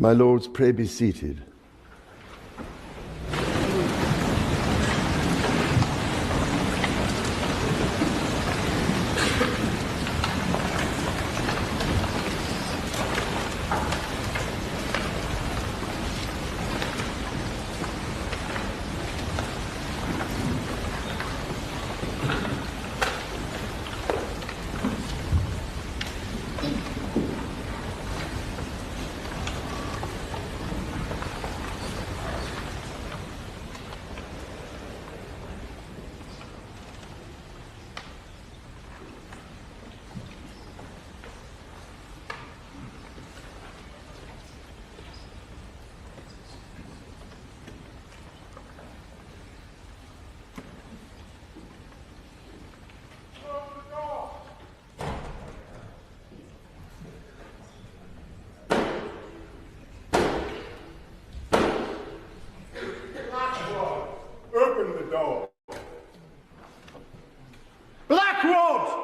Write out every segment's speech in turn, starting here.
My lords, pray be seated. Open the door. Blackrod!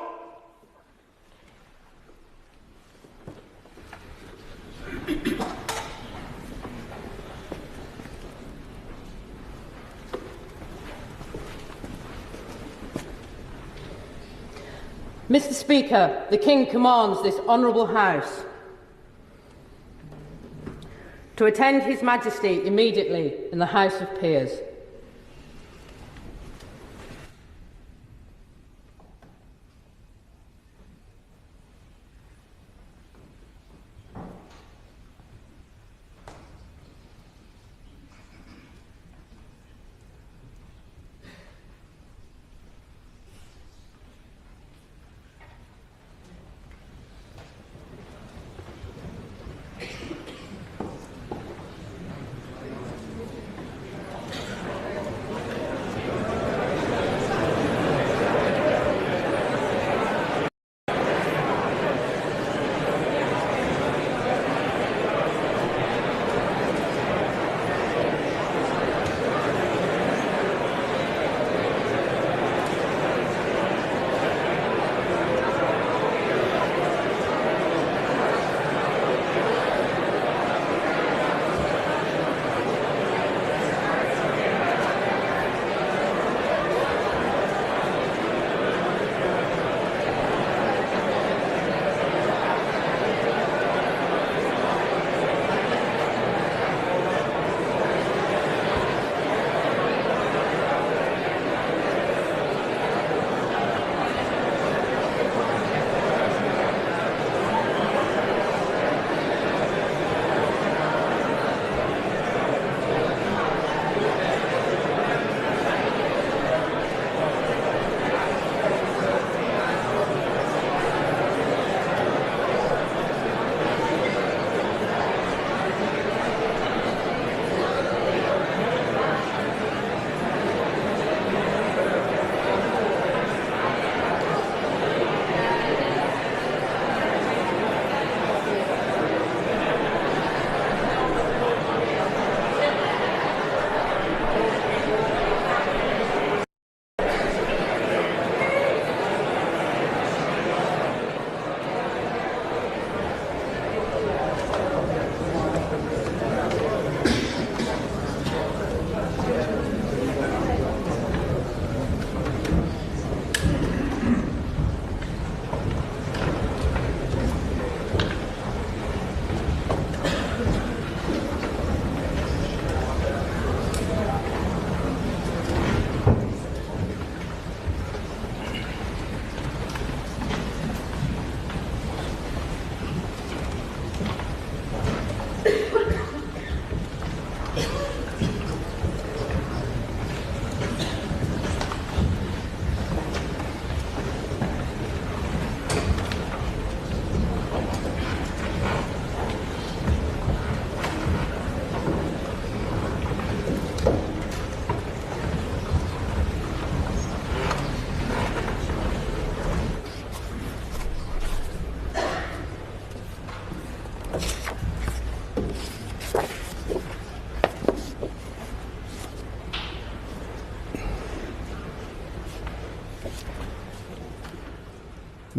Mr. Speaker, the King commands this honourable House to attend His Majesty immediately in the House of Peers.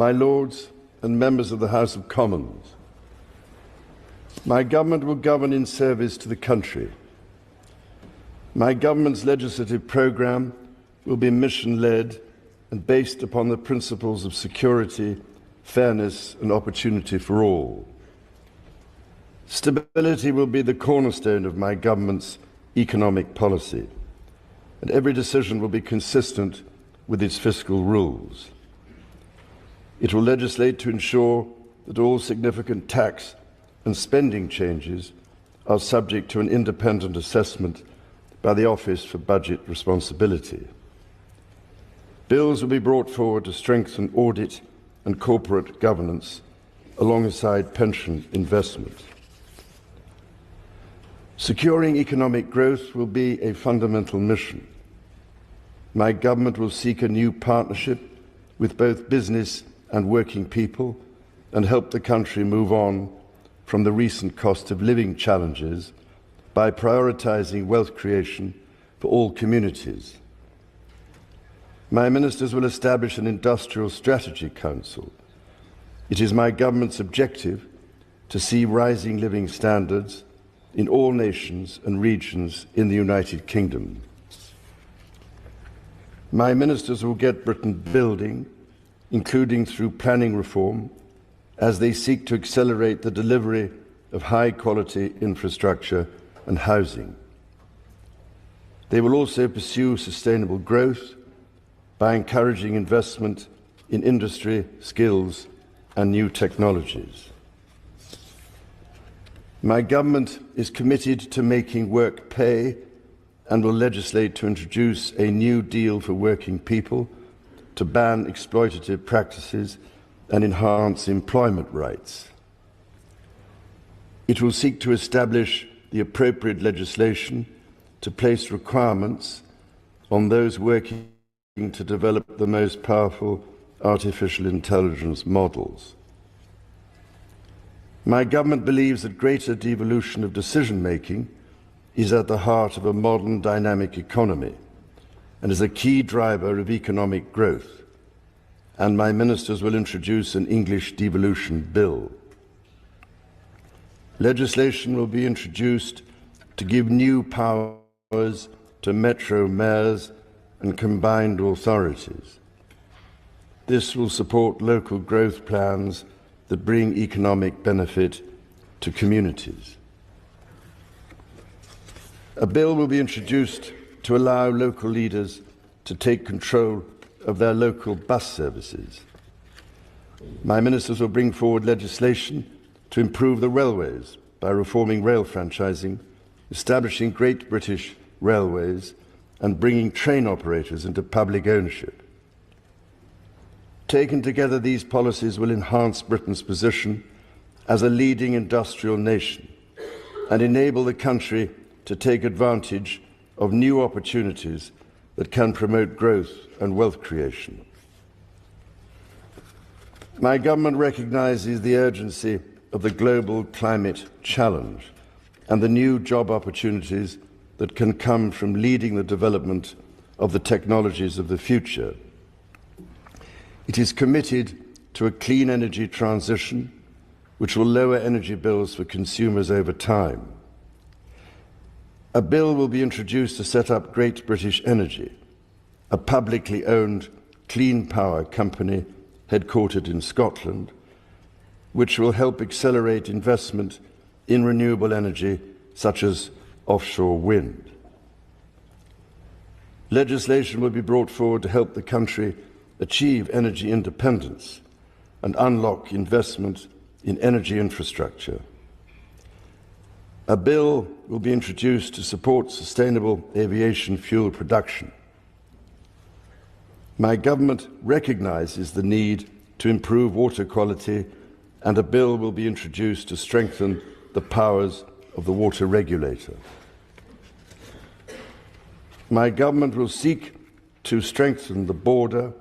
my Lords and members of the House of Commons, my government will govern in service to the country. My government's legislative programme will be mission-led and based upon the principles of security, fairness and opportunity for all. Stability will be the cornerstone of my government's economic policy, and every decision will be consistent with its fiscal rules. It will legislate to ensure that all significant tax and spending changes are subject to an independent assessment by the Office for Budget Responsibility. Bills will be brought forward to strengthen audit and corporate governance alongside pension investment. Securing economic growth will be a fundamental mission. My government will seek a new partnership with both business and working people and help the country move on from the recent cost of living challenges by prioritising wealth creation for all communities. My ministers will establish an Industrial Strategy Council. It is my government's objective to see rising living standards in all nations and regions in the United Kingdom. My ministers will get Britain building, including through planning reform, as they seek to accelerate the delivery of high-quality infrastructure and housing. They will also pursue sustainable growth by encouraging investment in industry, skills and new technologies. My government is committed to making work pay and will legislate to introduce a new deal for working people to ban exploitative practices and enhance employment rights. It will seek to establish the appropriate legislation to place requirements on those working to develop the most powerful artificial intelligence models. My government believes that greater devolution of decision-making is at the heart of a modern dynamic economy and is a key driver of economic growth, and my ministers will introduce an English devolution bill. Legislation will be introduced to give new powers to metro mayors and combined authorities. This will support local growth plans that bring economic benefit to communities. A bill will be introduced to allow local leaders to take control of their local bus services. My ministers will bring forward legislation to improve the railways by reforming rail franchising, establishing Great British Railways, and bringing train operators into public ownership. Taken together, these policies will enhance Britain's position as a leading industrial nation and enable the country to take advantage of new opportunities that can promote growth and wealth creation. My government recognises the urgency of the global climate challenge and the new job opportunities that can come from leading the development of the technologies of the future. It is committed to a clean energy transition which will lower energy bills for consumers over time. A bill will be introduced to set up Great British Energy, a publicly owned clean power company headquartered in Scotland, which will help accelerate investment in renewable energy such as offshore wind. Legislation will be brought forward to help the country achieve energy independence and unlock investment in energy infrastructure. A bill will be introduced to support sustainable aviation fuel production. My government recognises the need to improve water quality, and a bill will be introduced to strengthen the powers of the water regulator. My government will seek to strengthen the border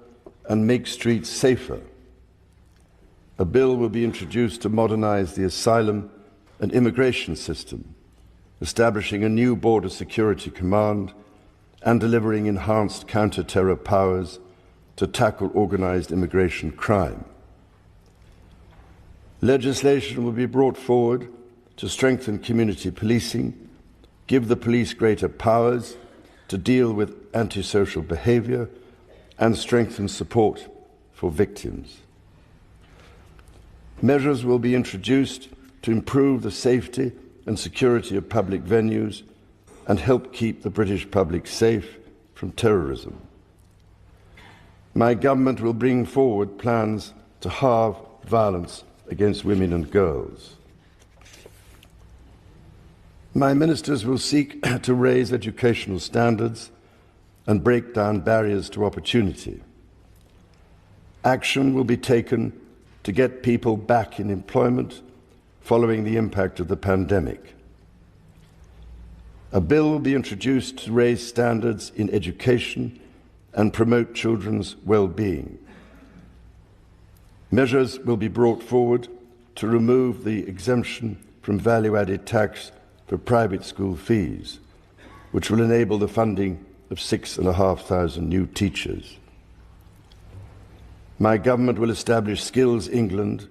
and make streets safer. A bill will be introduced to modernise the asylum and immigration system, establishing a new border security command and delivering enhanced counter-terror powers to tackle organised immigration crime. Legislation will be brought forward to strengthen community policing, give the police greater powers to deal with antisocial behaviour, and strengthen support for victims. Measures will be introduced to improve the safety and security of public venues and help keep the British public safe from terrorism. My government will bring forward plans to halve violence against women and girls. My ministers will seek to raise educational standards and break down barriers to opportunity. Action will be taken to get people back in employment following the impact of the pandemic. A bill will be introduced to raise standards in education and promote children's well-being. Measures will be brought forward to remove the exemption from value-added tax for private school fees, which will enable the funding of 6,500 new teachers. My government will establish Skills England,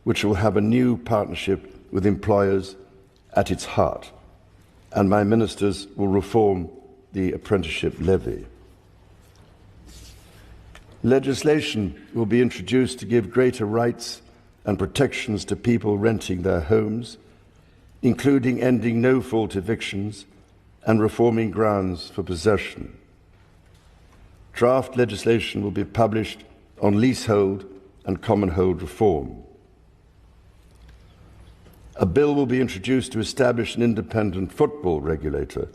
which will have a new partnership with employers at its heart, and my ministers will reform the apprenticeship levy. Legislation will be introduced to give greater rights and protections to people renting their homes, including ending no-fault evictions and reforming grounds for possession. Draft legislation will be published on leasehold and commonhold reform. A bill will be introduced to establish an independent football regulator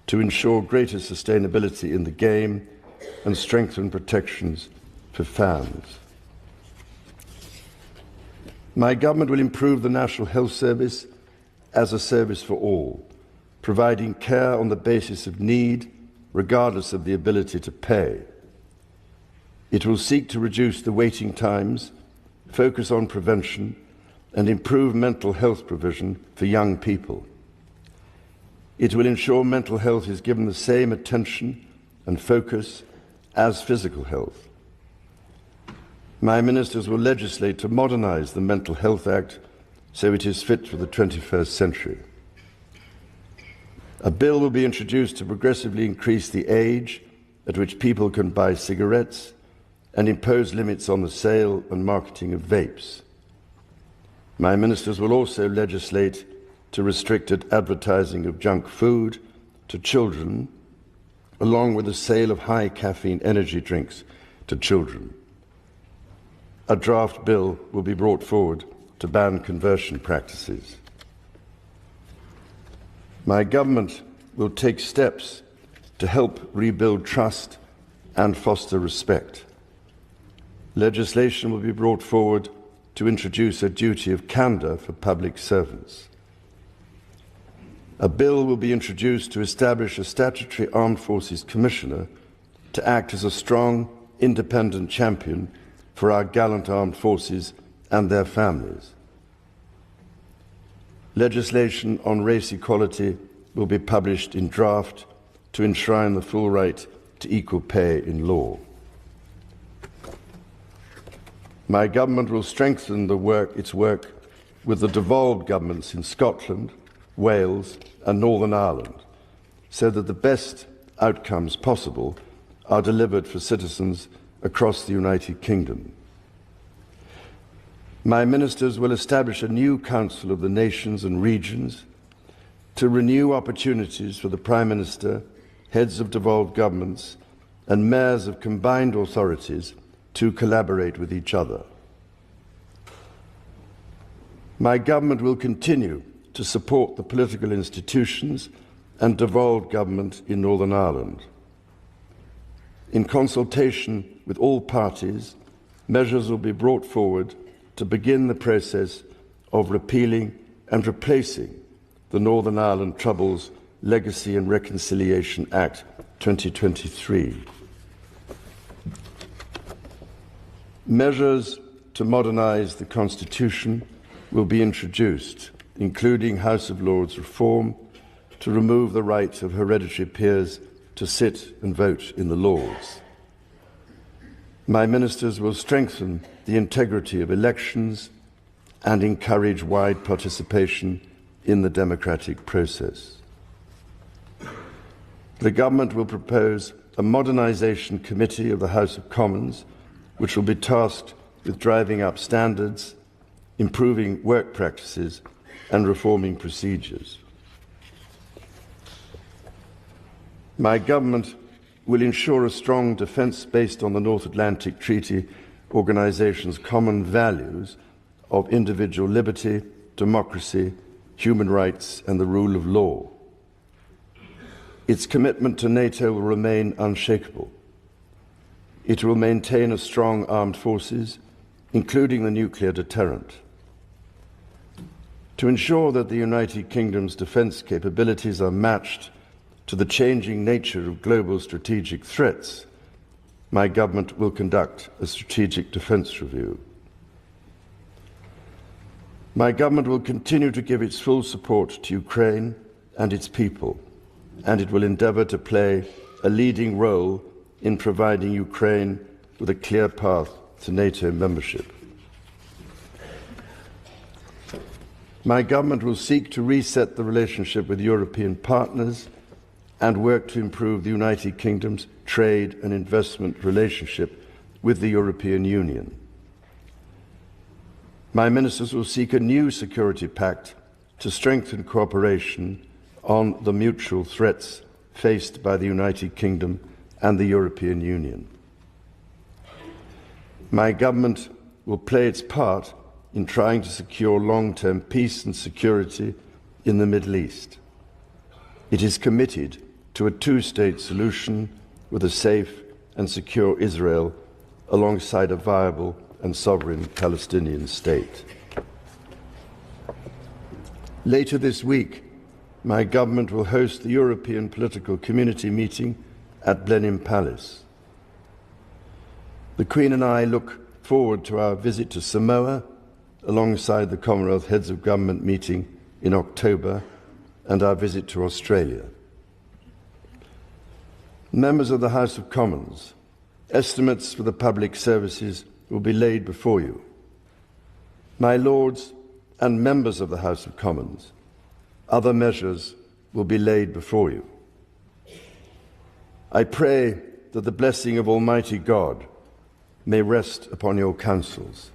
to ensure greater sustainability in the game and strengthen protections for fans. My government will improve the National Health Service as a service for all, providing care on the basis of need, regardless of the ability to pay. It will seek to reduce the waiting times, focus on prevention, and improve mental health provision for young people. It will ensure mental health is given the same attention and focus as physical health. My ministers will legislate to modernise the Mental Health Act so it is fit for the 21st century. A bill will be introduced to progressively increase the age at which people can buy cigarettes and impose limits on the sale and marketing of vapes. My ministers will also legislate to restrict advertising of junk food to children, along with the sale of high caffeine energy drinks to children. A draft bill will be brought forward to ban conversion practices. My government will take steps to help rebuild trust and foster respect. Legislation will be brought forward to introduce a duty of candour for public servants. A bill will be introduced to establish a statutory Armed Forces Commissioner to act as a strong, independent champion for our gallant armed forces and their families. Legislation on race equality will be published in draft to enshrine the full right to equal pay in law. My government will strengthen its work with the devolved governments in Scotland, Wales and Northern Ireland so that the best outcomes possible are delivered for citizens across the United Kingdom. My ministers will establish a new Council of the Nations and Regions to renew opportunities for the Prime Minister, heads of devolved governments and mayors of combined authorities to collaborate with each other. My government will continue to support the political institutions and devolved government in Northern Ireland. In consultation with all parties, measures will be brought forward to begin the process of repealing and replacing the Northern Ireland Troubles Legacy and Reconciliation Act 2023. Measures to modernise the Constitution will be introduced, including House of Lords reform, to remove the right of hereditary peers to sit and vote in the Lords. My ministers will strengthen the integrity of elections and encourage wide participation in the democratic process. The government will propose a modernisation committee of the House of Commons, which will be tasked with driving up standards, improving work practices, and reforming procedures. My government will ensure a strong defence based on the North Atlantic Treaty Organisation's common values of individual liberty, democracy, human rights, and the rule of law. Its commitment to NATO will remain unshakable. It will maintain a strong armed forces, including the nuclear deterrent. To ensure that the United Kingdom's defence capabilities are matched to the changing nature of global strategic threats, my government will conduct a strategic defence review. My government will continue to give its full support to Ukraine and its people, and it will endeavour to play a leading role in providing Ukraine with a clear path to NATO membership. My government will seek to reset the relationship with European partners and work to improve the United Kingdom's trade and investment relationship with the European Union. My ministers will seek a new security pact to strengthen cooperation on the mutual threats faced by the United Kingdom and the European Union. My government will play its part in trying to secure long-term peace and security in the Middle East. It is committed to a two-state solution with a safe and secure Israel alongside a viable and sovereign Palestinian state. Later this week, my government will host the European Political Community meeting at Blenheim Palace. The Queen and I look forward to our visit to Samoa alongside the Commonwealth Heads of Government meeting in October and our visit to Australia. Members of the House of Commons, estimates for the public services will be laid before you. My Lords and members of the House of Commons, other measures will be laid before you. I pray that the blessing of Almighty God may rest upon your councils.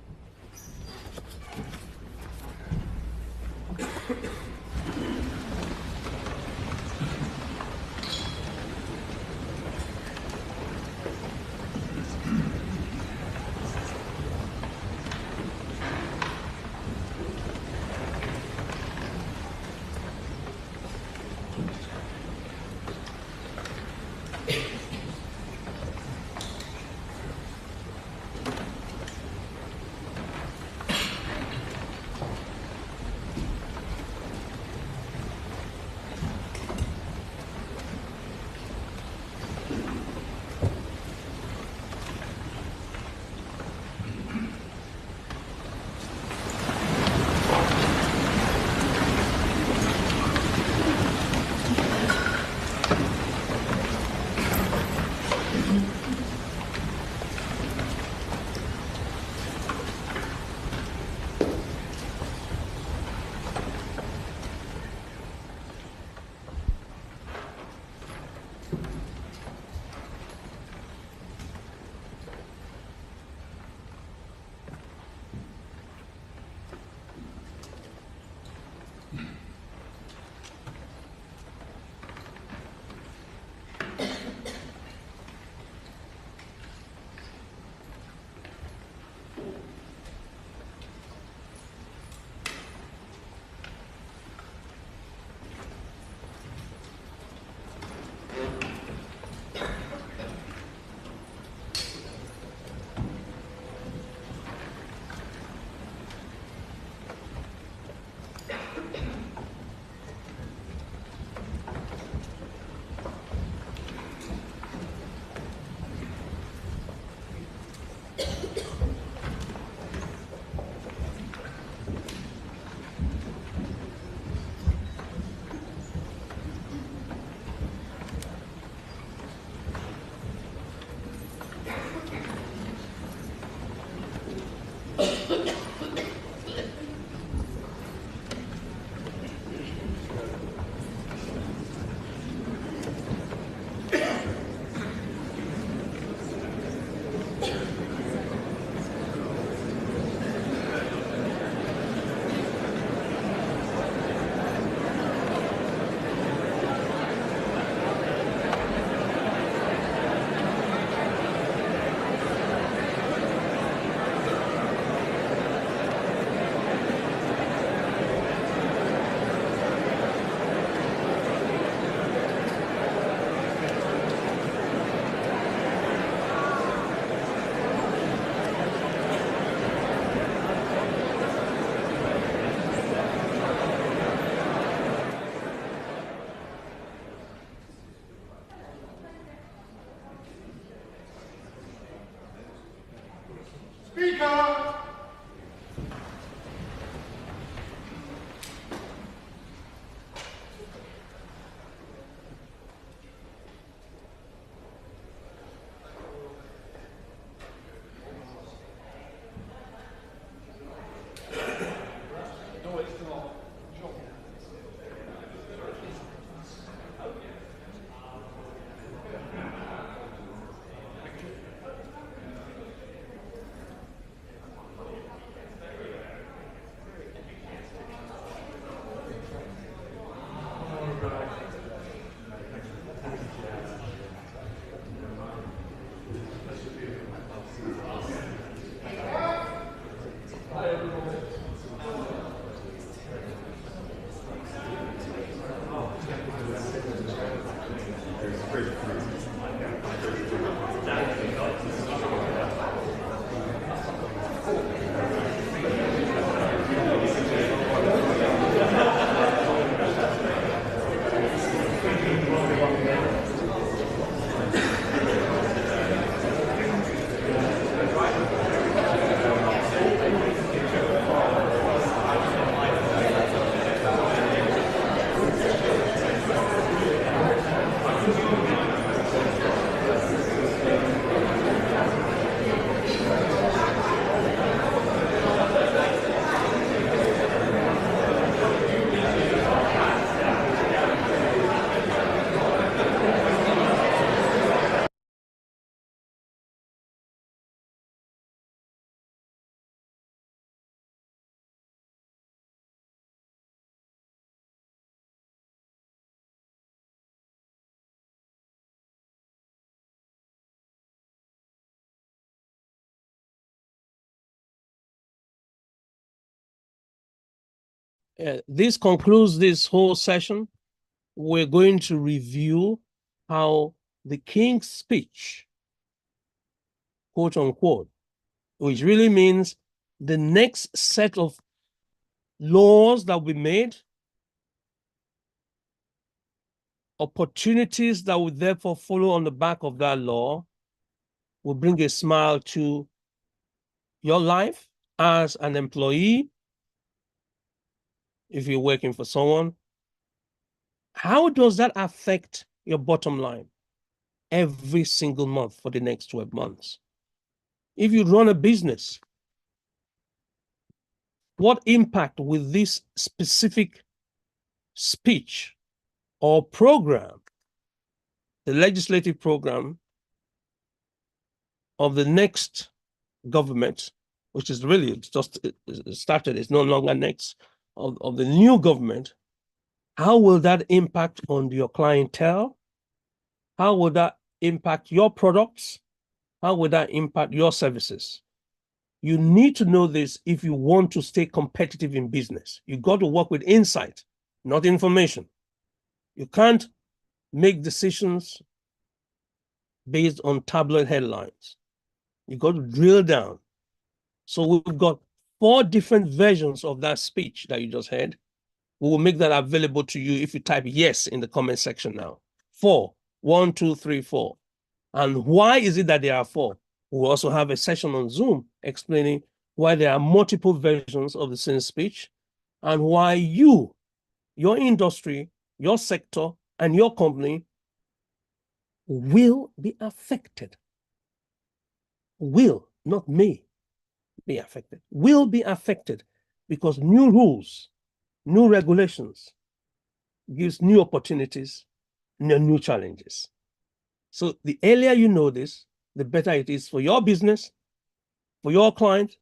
This concludes this whole session. We're going to review how the king's speech, quote unquote, which really means the next set of laws that will be made, opportunities that will therefore follow on the back of that law, will bring a smile to your life as an employee, if you're working for someone. How does that affect your bottom line every single month for the next 12 months? If you run a business, what impact will this specific speech or program, the legislative program of the next government, which is really just started, it's no longer next, of the new government, how will that impact on your clientele? How will that impact your products? How will that impact your services? You need to know this if you want to stay competitive in business. You got to work with insight, not information. You can't make decisions based on tabloid headlines. You got to drill down. So we've got 4 different versions of that speech that you just heard. We will make that available to you if you type yes in the comment section now. 4, 1, 2, 3, 4. And why is it that there are 4? We'll also have a session on Zoom explaining why there are multiple versions of the same speech and why you, your industry, your sector, and your company will be affected. Will, not may, be affected. Will be affected because new rules, new regulations gives new opportunities, new challenges. So the earlier you know this, the better it is for your business, for your client,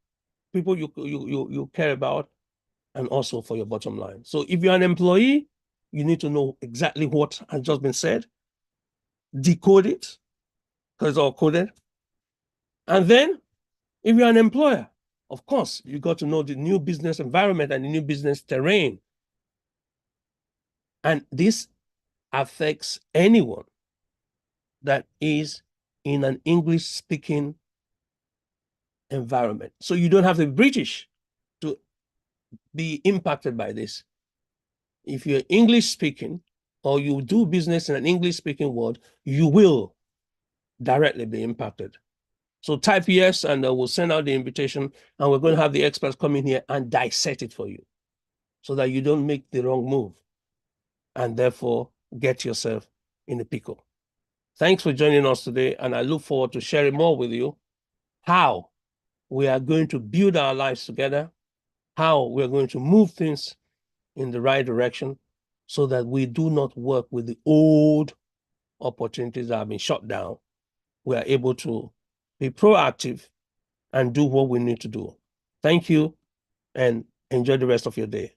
people you care about, and also for your bottom line. So if you're an employee, you need to know exactly what has just been said, decode it, because it's all coded. And then if you're an employer, of course, you got to know the new business environment and the new business terrain. And this affects anyone that is in an English-speaking environment. So you don't have to be British to be impacted by this. If you're English-speaking or you do business in an English-speaking world, you will directly be impacted. So type yes, and we'll send out the invitation, and we're going to have the experts come in here and dissect it for you so that you don't make the wrong move and therefore get yourself in a pickle. Thanks for joining us today, and I look forward to sharing more with you how we are going to build our lives together, how we're going to move things in the right direction so that we do not work with the old opportunities that have been shut down. We are able to be proactive and do what we need to do. Thank you, and enjoy the rest of your day.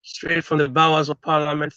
straight from the bowels of Parliament